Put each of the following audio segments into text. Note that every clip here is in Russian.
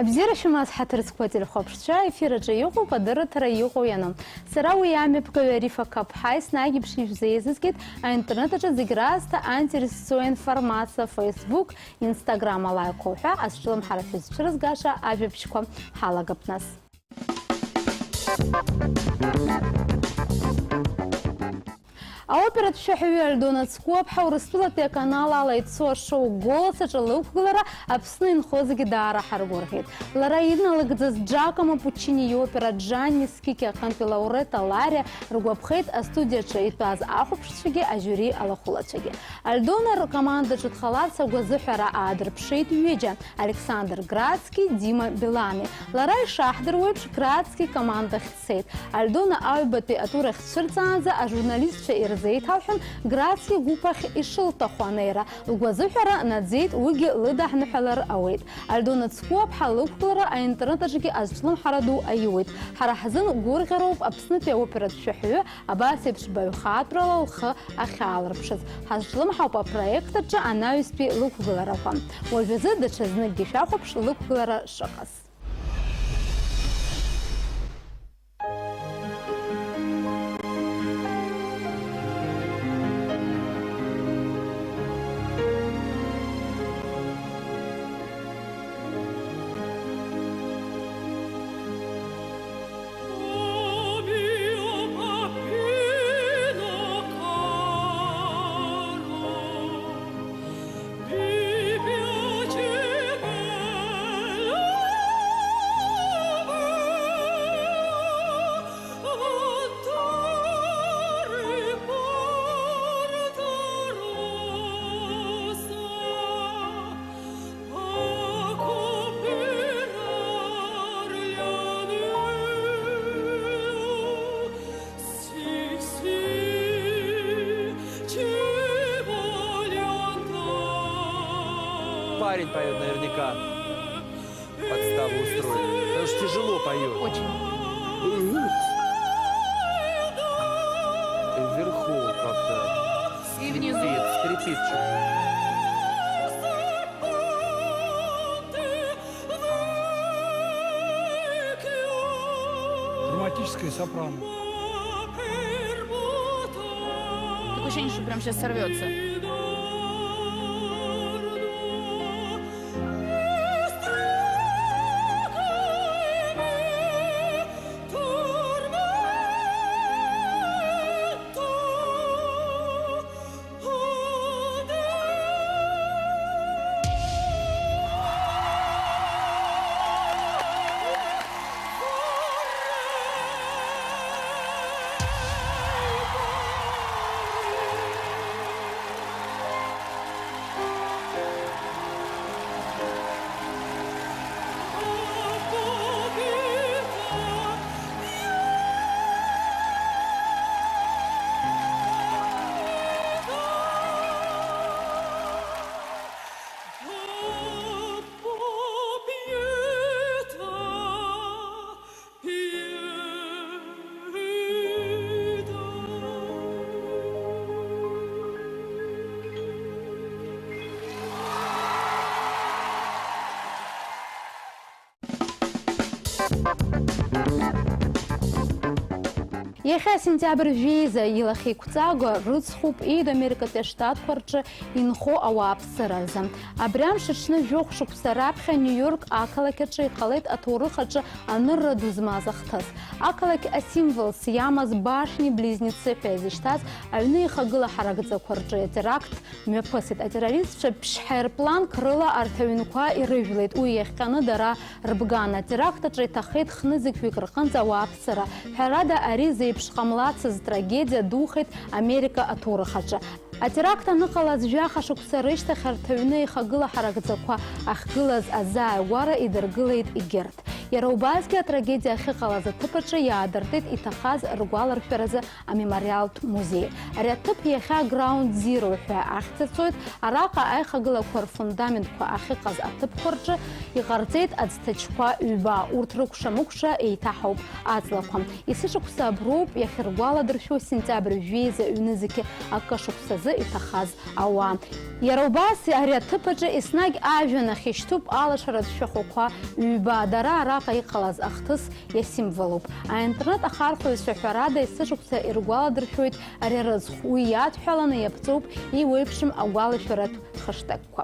أبزير شماس حترسكوتي الخبشة في رجيوخو قدرة تريوخو ينام سراوي يامي بكويري فكاب حيث ناجي بشيف زيزكت انترنت زيغراستا انترسوين فرماسا فيسبوك انستغرام لايكوحا أسجلهم حرفي زشرز غاشا أبي بشكم حلقة بناس Операт шахивер донацкоп хаурыстылатя канала лайтсо шоу голоса жалуклара апснын хозги дара харгорхит. Лараидна лагдзас Джакомо Пучини опера Джанни Скики Лаурета Лария ругвапхит а студия чаитаз ахупшчиги а жюри алахулачиги. Альдона команда чутхалатса гвазухара адр пшит юеджа Александр Градский, Дима Белами. Ларай Шахдер вебш Градский команда хцет. Альдона айбаты атура хцерцанза а журналист زيت هاوحن غراسي غوبخ إشلطة خوانيرا وغوزوحرا نزيت وجي لدح نحلر أويت الدون تسكوب حلوك لرا إنترنت جيكي أزجلم حردو أيويت حرحزن غور غروب أبسنت يا وبرد شحيو أباسي بشبايو خاطر الخ أخالر بشز حزجلم حوبا برويكت جا أنا يسبي لوك غلرا فان والجزء ده شزن الجشاخو بش لوك غلرا شخص Парень поет наверняка. Подставу устроит. Потому что тяжело поет. Очень. И вверху как-то. И внизу. Скрипит что-то. Драматическое сопрано. Такое ощущение, что прям сейчас сорвется. Ехе сентябрь виза илахи куцаго рыцхуп и до Америка штат парче инхо ауапсыраза. Абрям шишны жок шуксарапха Нью-Йорк акалакече қалет атурыхаче анырра дузмазахтас. Акалак асимвол сиямаз башни близнецы пезиштас, альны хагыла харагдза кварче теракт мепасит а террорист пшхерплан крыла артавинуква и рывлет уехканы дара рбгана теракта тахет хнызык викрхан зауапсыра. Харада аризы пшхамлацыз трагедия духет Америка атурыхача. А теракта ныкалаз жаха шуксарышта хартавины хагыла харагдзаква ахгылаз азай вара и дыргылает игерт. Иара убасгьы атрагедиа ахьыҟалаз аҭыԥаҿы иаадыртит иҭахаз ргәаларшәаразы амемориалтә музеи. Ари аҭыԥ иахьа Ground Zero ҳәа ахьӡацоит. Араҟа аихагылақәа рфундаментқәа ахьыҟаз аҭыԥқәа рҿы иҟарҵеит аӡҭачқәа ҩба. Урҭ рыкәша-мыкәша еиҭаҳауп аҵлақәа. Есышықәса аброуп иахьыргәаладыршәо сентиабр жәеиза ҩнызқьы акы шықәсазы иҭахаз ауаа. Иара убас ари аҭыԥаҿы еснагь ажәҩан ахь ишьҭуп алашаратә шәахәақәа ҩба. Дара араҟа иҟалаз ахҭыс иасимволуп. Аинтернет ахархәаҩцәа ҳәарада есышықәса иргәаладыршәоит ари арыӡхә. Уи иадҳәаланы иаԥҵоуп еиуеиԥшым агәалашәаратә хэштегқәа.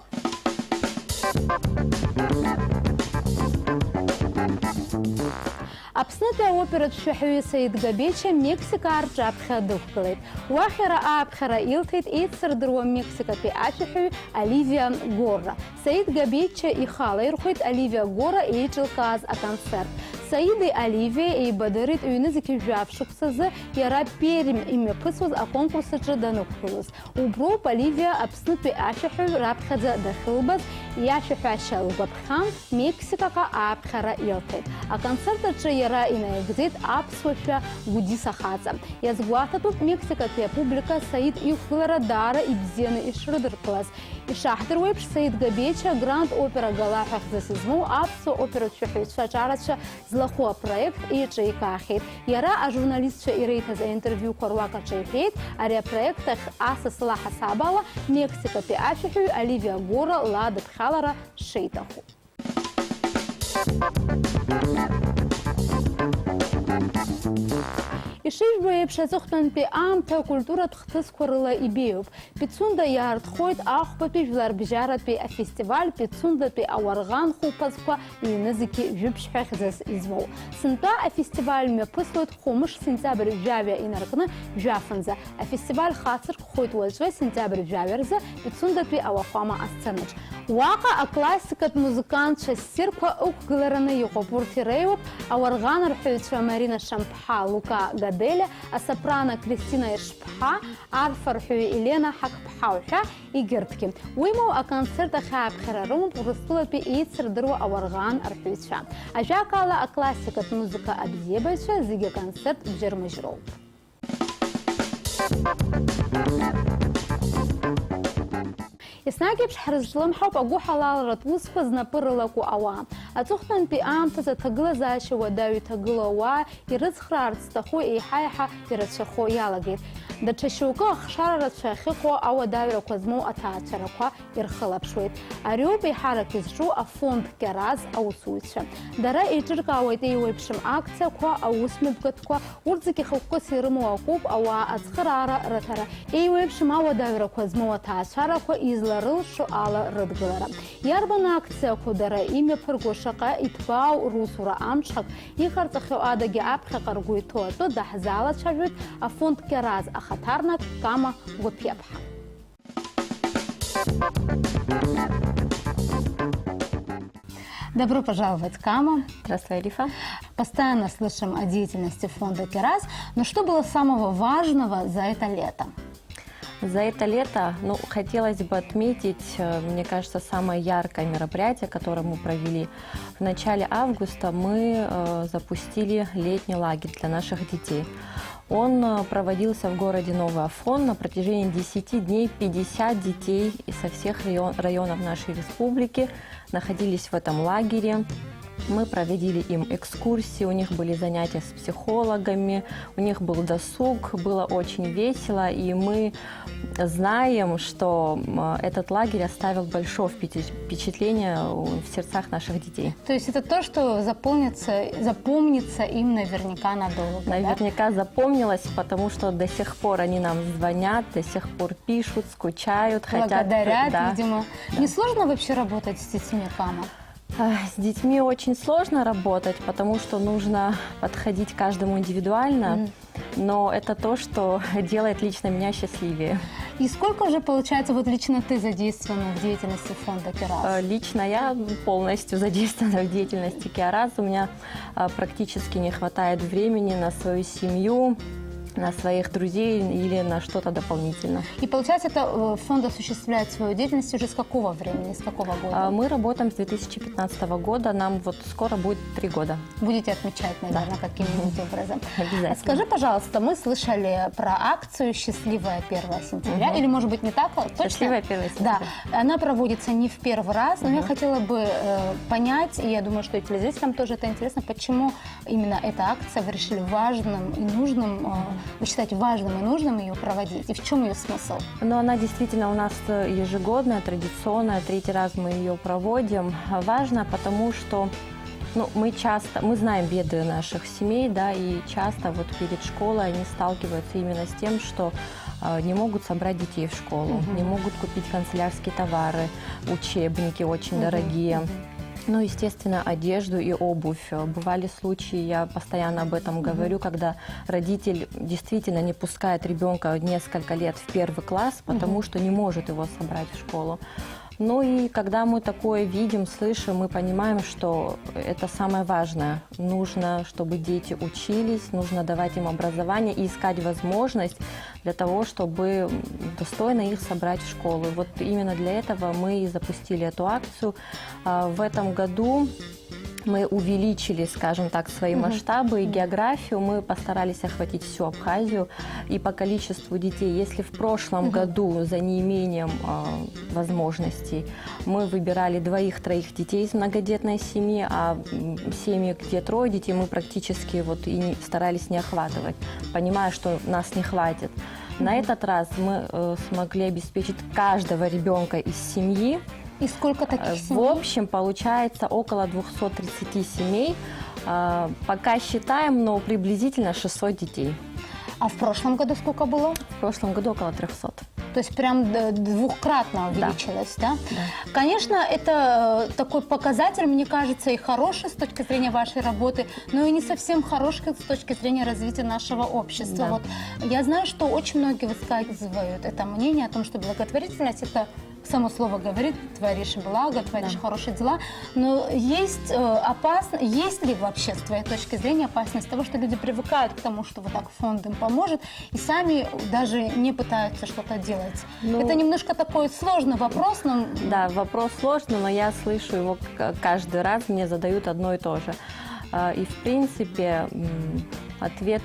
Аԥснытәи аоператә шәаҳәаҩы Саид Габеча Мексика рҿаԥхьа дықәгылеит. Уахь иара ааԥхьара илҭеит еицырдыруа Мексикатәи ашәаҳәаҩ Оливиа Горра. Саид Габеча ихала ирхәеит Оливиа Горра еиҿылкааз аконцерт. Саиди Оливиа еибадырит ҩнызқьы жәаф шықәсазы иара Пермь имҩаԥысуаз аконкурс аҿы данықәгылоз. Уброуп Оливиа Аԥснытәи ашәаҳәаҩ раԥхьаӡа дахьылбаз иашәаҳәашьа лгәаԥхьан Мексикаҟа ааԥхьара илҭеит. Аконцерт аҿы иара инаигӡеит аԥсуашәа Гәдиса хаҵа. Иазгәаҭатәуп Мексикатәи апублика Саид иқәгылара даара ибзианы ишрыдыркылаз. Ишаҳдыруа еиԥш Саид Габеча Гранд Опера Гала ҳәа хьӡыс змоу аԥсуа оператә шәаҳәаҩцәа аҿарацәа злахәу апроект еиҿикаахьеит. Иара ажурналистцәа иреиҭаз аинтервиуқәа руак аҿы иҳәеит, ари апроект ахь асас лаҳасаб ала Мексикатәи ашәаҳәаҩ Оливиа Горра ладыԥхьалара шеиҭаху. Ишыжәбо еиԥш аҵыхәтәантәи аамҭа акультуратә хҭысқәа рыла ибеиоуп. Пицунда иаартхоит ахәбатәи жәларбжьаратәи афестиваль Пицундатәи ауарӷан хәылԥазқәа ҩнызқьы жәыбжь ҳәа хьӡыс измоу. Сынтәа афестиваль мҩаԥысуеит хәымш сентиабр жәаҩа инаркны жәафынӡа. Афестиваль хацыркәхоит уаҵәы сентиабр жәаҩаразы Пицундатәи ауахәама асценаҿ. Уаҟа аклассикатә музыкантцәа ссирқәа ықәгылараны иҟоуп. Урҭ иреиуоуп ауарӷан рҳәаҩцәа Марина Шамԥҳа, Лука Гаделя, асопрано Кристина Ишԥҳа, арфарҳәаҩ Елена Ҳақԥҳау ҳәа егьырҭгьы. Уимоу аконцерт ахьааԥхьара рымоуп Урыстәылатәи еицырдыруа ауарӷан рҳәаҩцәа. Ажәакала аклассикатә музыка абзиабаҩцәа зегьы аконцерт бжьырмыжьроуп. Еснагь еиԥш ҳрызҿлымҳауп агәы ҳалалратә усқәа знапы рылаку ауаа. Аҵыхәтәантәи аамҭазы аҭагылазаашьа уадаҩ иҭагылоу ауаа ирыцхраарц зҭаху еиҳа-еиҳа ирацәахо иалагеит. Даҽа шьоукы ахшара рацәа ахьыҟоу ауадаҩрақәа змоу аҭаацәарақәа ирхылаԥшуеит. Ариоуп еиҳарак изҿу афонд Кьараз аусуҩцәа. Дара еиҿыркаауеит еиуеиԥшым акциақәа, аусмҩаԥгатәқәа, урҭ зегьы хықәкыс ирымоу акоуп ауаа ацхыраара рыҭара. Еиуеиԥшым ауадаҩрақәа змоу аҭаацәарақәа изларылшо ала рыдгылара. Иарбан акциақәоу дара имҩаԥырго шаҟа иҭбаау русура амҽхак иҟарҵахьоу адагьы аԥхьаҟа ргәы иҭоу атәы даҳзалацәажәоит афонд Кьараз ахаҭарнак Кама Гәыԥиаԥҳа. Добро пожаловать, Кама. Здравствуй, Арифа. Постоянно слышим о деятельности фонда Кьараз, но что было самого важного за это лето? За это лето, хотелось бы отметить, мне кажется, самое яркое мероприятие, которое мы провели. В начале августа мы запустили летний лагерь для наших детей. Он проводился в городе Новый Афон на протяжении 10 дней. 50 детей со всех районов нашей республики находились в этом лагере. Мы проводили им экскурсии, у них были занятия с психологами, у них был досуг, было очень весело, и мы знаем, что этот лагерь оставил большое впечатление в сердцах наших детей. То есть это то, что запомнится им наверняка надолго? Наверняка да? Запомнилось, потому что до сих пор они нам звонят, до сих пор пишут, скучают, благодарят, да. видимо. Да. Не сложно вообще работать с детьми, Кама? С детьми очень сложно работать, потому что нужно подходить каждому индивидуально, но это то, что делает лично меня счастливее. И сколько же, получается, вот лично ты задействована в деятельности фонда Кьараз? Лично я полностью задействована в деятельности Кьараз. У меня практически не хватает времени на свою семью, на своих друзей или на что-то дополнительно. И получается, это фонд осуществляет свою деятельность уже с какого времени, с какого года? Мы работаем с 2015 года, нам вот скоро будет 3 года. Будете отмечать, наверное, каким-нибудь образом. Обязательно. Скажи, пожалуйста, мы слышали про акцию «Счастливое 1 сентября», или, может быть, не так точно? «Счастливое 1 сентября». Да, она проводится не в первый раз, но я хотела бы понять, и я думаю, что и телезрителям тоже это интересно, почему именно эта акция вы решили важным и нужным, вы считаете важным и нужным ее проводить, и в чем ее смысл? Но она действительно у нас ежегодная, традиционная, 3-й раз мы ее проводим. Важно, потому что мы знаем беды наших семей, да, и часто вот перед школой они сталкиваются именно с тем, что не могут собрать детей в школу, не могут купить канцелярские товары, учебники очень дорогие. Ну, естественно, одежду и обувь. Бывали случаи, я постоянно об этом говорю, когда родитель действительно не пускает ребенка несколько лет в 1 класс, потому что не может его собрать в школу. Ну и когда мы такое видим, слышим, мы понимаем, что это самое важное. Нужно, чтобы дети учились, нужно давать им образование и искать возможность для того, чтобы достойно их собрать в школу. Вот именно для этого мы и запустили эту акцию. В этом году мы увеличили, скажем так, свои масштабы и географию. Мы постарались охватить всю Абхазию. И по количеству детей, если в прошлом году за неимением возможностей мы выбирали 2-3 детей из многодетной семьи, а семьи, где 3 детей, мы практически вот и старались не охватывать, понимая, что нас не хватит. На этот раз мы смогли обеспечить каждого ребенка из семьи. И сколько таких семей? В общем, получается около 230 семей. Пока считаем, но приблизительно 600 детей. А в прошлом году сколько было? В прошлом году около 300. То есть прям 2-кратно увеличилось, да? Конечно, это такой показатель, мне кажется, и хороший с точки зрения вашей работы, но и не совсем хороший с точки зрения развития нашего общества. Да. Вот, я знаю, что очень многие высказывают это мнение о том, что благотворительность – это само слово говорит, творишь благо, творишь хорошие дела, но есть есть ли вообще с твоей точки зрения опасность того, что люди привыкают к тому, что вот так фонд им поможет, и сами даже не пытаются что-то делать? Это немножко такой сложный вопрос, но... Да, вопрос сложный, но я слышу его каждый раз, мне задают одно и то же. И, в принципе, ответ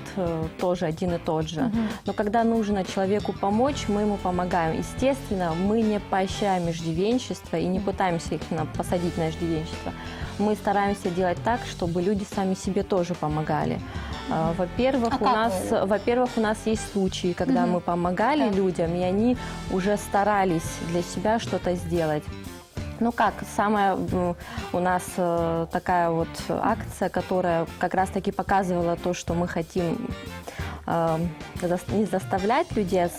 тоже один и тот же. Но когда нужно человеку помочь, мы ему помогаем. Естественно, мы не поощряем иждивенчество и не пытаемся их посадить на иждивенчество. Мы стараемся делать так, чтобы люди сами себе тоже помогали. Во-первых, у нас есть случаи, когда мы помогали людям, и они уже старались для себя что-то сделать. Ну как, самая у нас такая вот акция, которая как раз-таки показывала то, что мы хотим не заставлять людей,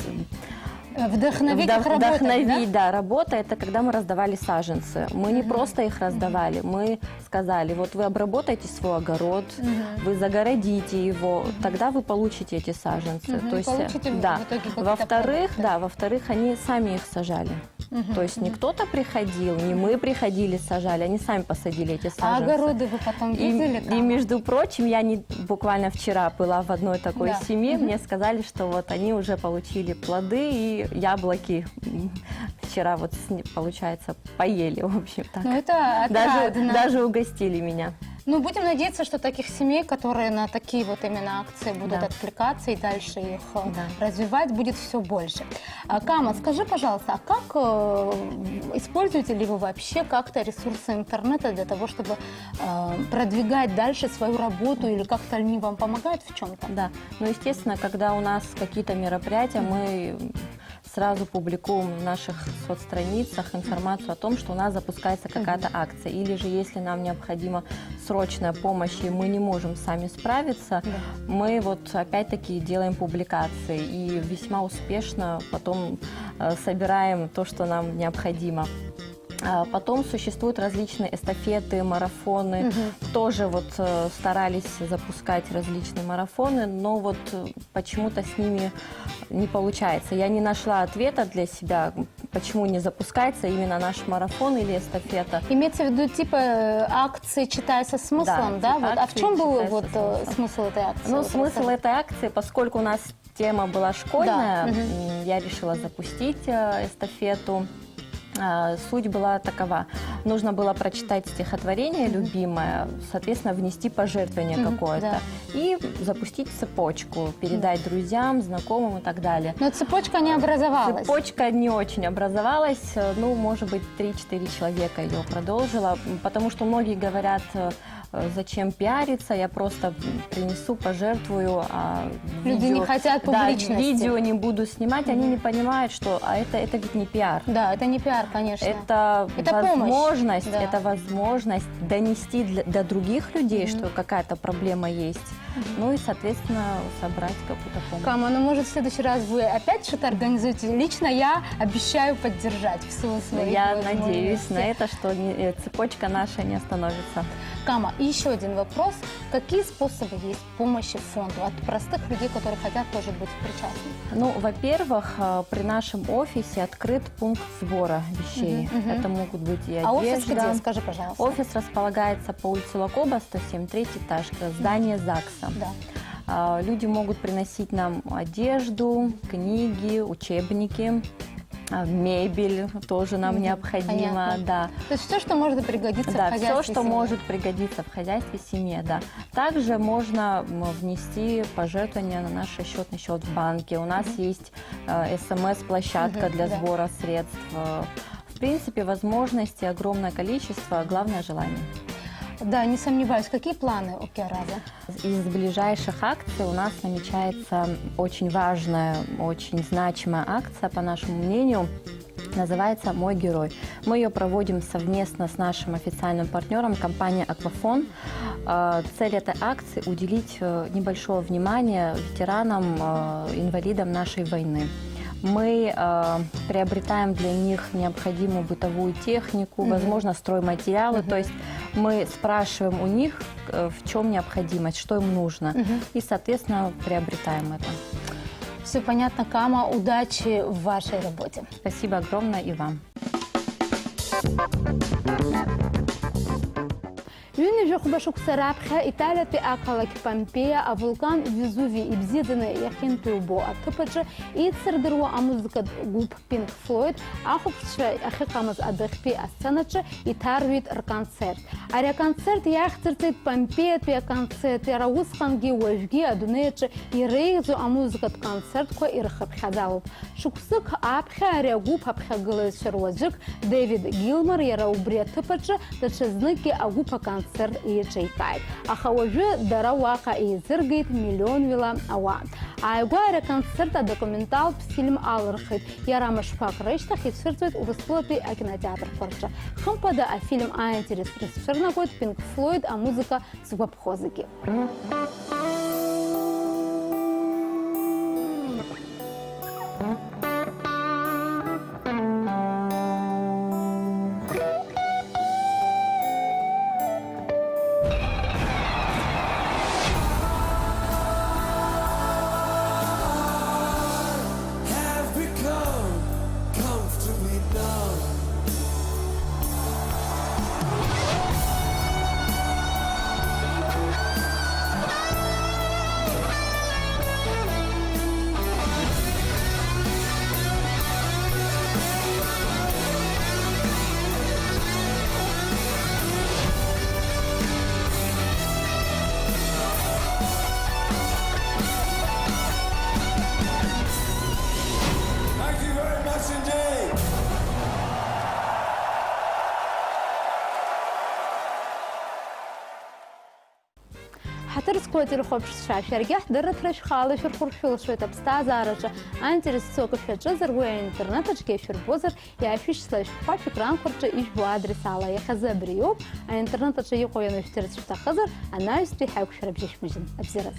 Вдохновить их работать, вдохновить, да, работа, это когда мы раздавали саженцы. Мы не просто их раздавали, мы сказали, вот вы обработаете свой огород, вы загородите его, тогда вы получите эти саженцы. То есть, да. Во-вторых, они сами их сажали. То есть не кто-то приходил, не мы приходили, сажали, они сами посадили эти саженцы. А огороды вы потом видели там? И между прочим, я буквально вчера была в одной такой семье, мне сказали, что вот они уже получили плоды и яблоки. Вчера вот, получается, поели, в общем так. Ну, это отрадно. Даже угостили меня. Ну, будем надеяться, что таких семей, которые на такие вот именно акции будут откликаться и дальше их развивать, будет все больше. Кама, скажи, пожалуйста, а как используете ли вы вообще как-то ресурсы интернета для того, чтобы продвигать дальше свою работу, или как-то они вам помогают в чем-то? Да, ну, естественно, когда у нас какие-то мероприятия, мы сразу публикуем в наших соцстраницах информацию о том, что у нас запускается какая-то акция. Или же, если нам необходима срочная помощь, и мы не можем сами справиться, мы вот опять-таки делаем публикации и весьма успешно потом собираем то, что нам необходимо. Потом существуют различные эстафеты, марафоны. Тоже вот старались запускать различные марафоны, но вот почему-то с ними не получается. Я не нашла ответа для себя, почему не запускается именно наш марафон или эстафета. Имеется в виду типа акции «Читай со смыслом», да? Вот. А в акции чем был «Читай со вот смыслом». смысл этой акции? Ну, Вот смысл расскажи. этой акции, поскольку у нас тема была школьная, Да. я решила запустить эстафету. Суть была такова. Нужно было прочитать стихотворение любимое, соответственно, внести пожертвование какое-то и запустить цепочку, передать друзьям, знакомым и так далее. Но цепочка не образовалась. Цепочка не очень образовалась, ну, может быть, 3-4 человека ее продолжила, потому что многие говорят, зачем пиариться, я просто принесу, пожертвую. Люди не хотят публичности. Да, видео не буду снимать, они не понимают, что это ведь не пиар. Да, это не пиар, конечно. Это помощь. возможность, Да. это возможность донести до других людей, что какая-то проблема есть, ну и, соответственно, собрать какую-то помощь. Кама, ну может в следующий раз вы опять что-то организуете? Лично я обещаю поддержать в силу своих Я возможностей. надеюсь на это, что цепочка наша не остановится. Кама, и еще один вопрос. Какие способы есть помощи фонду от простых людей, которые хотят тоже быть причастны? Ну, во-первых, при нашем офисе открыт пункт сбора вещей. Это могут быть и одежда. А офис где? Скажи, пожалуйста. Офис располагается по улице Лакоба, 107, 3 этаж, здание ЗАГСа. Да. Люди могут приносить нам одежду, книги, учебники, мебель тоже нам необходимо. Понятно. Да. То есть все, что может пригодиться в Да, хозяйстве все, что семьи. может пригодиться в хозяйстве семье, да. Также можно внести пожертвования на наш счетный счет в банке. У нас есть СМС-площадка для да. сбора средств. В принципе, возможностей огромное количество, главное желание. Да, не сомневаюсь. Какие планы у Киараза? Из ближайших акций у нас намечается очень важная, очень значимая акция, по нашему мнению. Называется «Мой герой». Мы ее проводим совместно с нашим официальным партнером, компанией «Аквафон». Цель этой акции – уделить небольшое внимание ветеранам, инвалидам нашей войны. Мы приобретаем для них необходимую бытовую технику, возможно, стройматериалы. То есть мы спрашиваем у них, в чем необходимость, что им нужно. И, соответственно, приобретаем это. Все понятно, Кама. Удачи в вашей работе. Спасибо огромное и вам. Юни жохубашук сарабха Италия ти акалак Помпея, а вулкан Везувий и бзиданы яхин тюбо атыпаджа и цердыру амузыка губ Пинк Флойд, ахупша ахикамаз адыхпи асценача и тарвит концерт. Аря концерт яхтыртит Помпея пия концерт яраусканги уажги адунеча и рейзу амузыка концерт ко ирхабхадалуп. Шуксык апха аря губ апхагылы шерваджик Дэвид Гилмор яраубрия тыпаджа дачезныки агупа концерт и чайкайт. Ахауажи дараваха и зыргит миллион вила ауа. Айгуаря концерта документал фильм Алрхит. Ярамашпак Рейштах и сфертует урыстылапи кинотеатр Корча. Хампада а фильм Айнтерес Ресфернагот Пинк Флойд, а музыка с вебхозыки. Хатырскотер хопшша шаргах дыртраш халы шурхуршул швета бстазарача антерес сокошача заргуя интернетачке шурбозер я фиш/пап экран хорча иш бу адресала я хазабриоп а интернетача йохояны фтерс штахазар анализ прихак шарбжиш мижин абзирас.